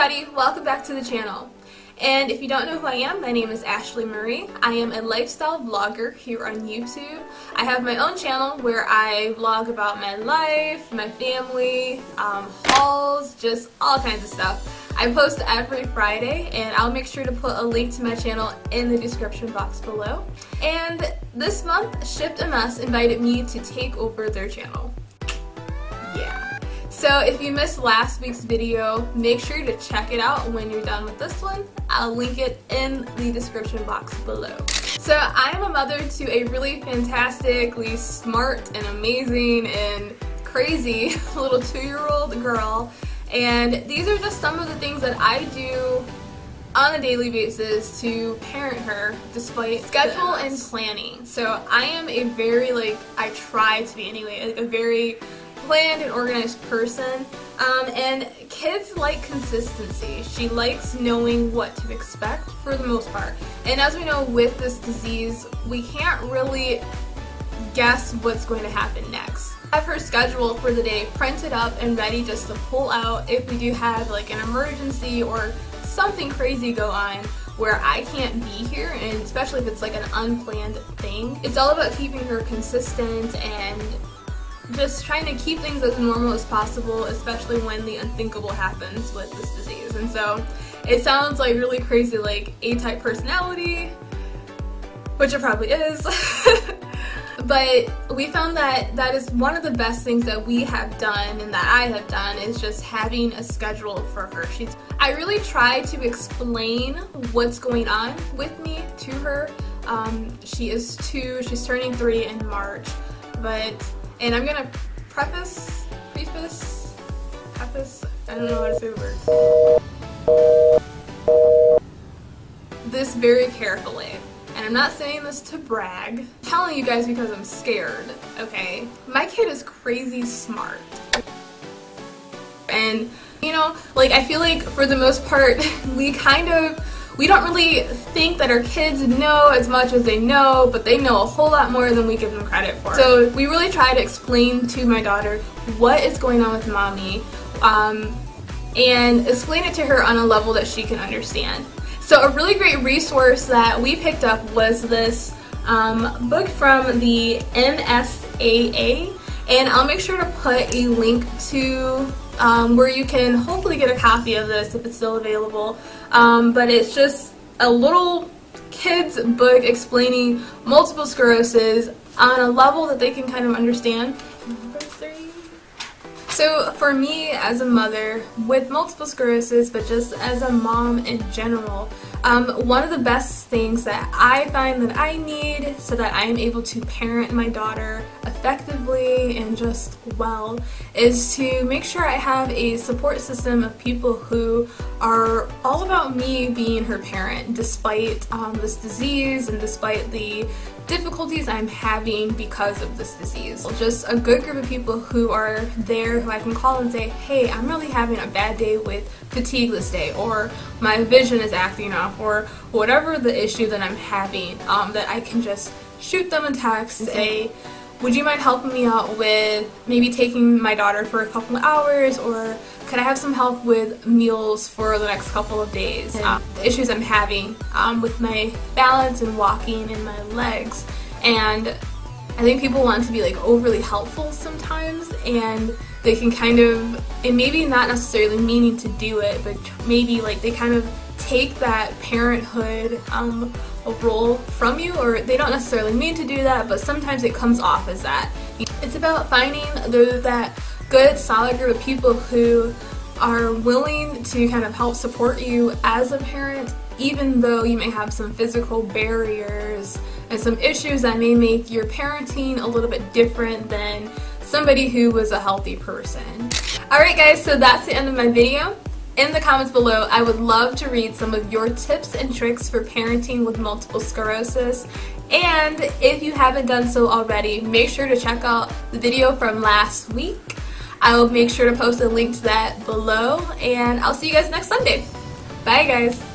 everybody, welcome back to the channel. And if you don't know who I am, my name is Ashleigh Marie. I am a lifestyle vlogger here on YouTube. I have my own channel where I vlog about my life, my family, hauls, just all kinds of stuff. I post every Friday, and I'll make sure to put a link to my channel in the description box below. And this month, Shift.ms invited me to take over their channel. Yeah. So if you missed last week's video, make sure to check it out when you're done with this one. I'll link it in the description box below. So I am a mother to a really fantastically smart and amazing and crazy little 2-year-old girl. And these are just some of the things that I do on a daily basis to parent her despite schedule and planning. So I am a very, I try to be anyway, a very planned and organized person, and kids like consistency. She likes knowing what to expect for the most part, and as we know with this disease, we can't really guess what's going to happen next. I have her schedule for the day printed up and ready just to pull out if we do have an emergency or something crazy go on where I can't be here, and especially if it's an unplanned thing. It's all about keeping her consistent and just trying to keep things as normal as possible, especially when the unthinkable happens with this disease. And so it sounds really crazy, A-type personality, which it probably is. But we found that that is one of the best things that we have done and that I have done is just having a schedule for her. I really try to explain what's going on with me to her. She is 2, she's turning 3 in March, and I'm gonna preface, I don't know how to say the word, this very carefully. And I'm not saying this to brag. I'm telling you guys because I'm scared, okay? My kid is crazy smart. And, I feel like for the most part, we don't really think that our kids know as much as they know, but they know a whole lot more than we give them credit for. So we really try to explain to my daughter what is going on with mommy, and explain it to her on a level that she can understand. So a really great resource that we picked up was this book from the NSAA, and I'll make sure to put a link to where you can hopefully get a copy of this if it's still available. But it's just a little kid's book explaining multiple sclerosis on a level that they can kind of understand. So for me as a mother with multiple sclerosis, but just as a mom in general, one of the best things that I find that I need so that I am able to parent my daughter effectively and just well is to make sure I have a support system of people who are all about me being her parent despite this disease and despite the difficulties I'm having because of this disease. Just a good group of people who are there who I can call and say, hey, I'm really having a bad day with fatigue this day, or my vision is acting up, or whatever the issue that I'm having, that I can just shoot them a text and say, would you mind helping me out with maybe taking my daughter for a couple of hours, or could I have some help with meals for the next couple of days? The issues I'm having with my balance and walking and my legs. And I think people want to be overly helpful sometimes, and they can kind of, and maybe not necessarily meaning to do it, but maybe they kind of take that parenthood role from you, or they don't necessarily mean to do that, but sometimes it comes off as that. It's about finding that good solid group of people who are willing to kind of help support you as a parent, even though you may have some physical barriers and some issues that may make your parenting a little bit different than somebody who was a healthy person. Alright guys, so that's the end of my video. In the comments below, I would love to read some of your tips and tricks for parenting with multiple sclerosis. And if you haven't done so already, make sure to check out the video from last week. I will make sure to post a link to that below, and I'll see you guys next Sunday. Bye guys!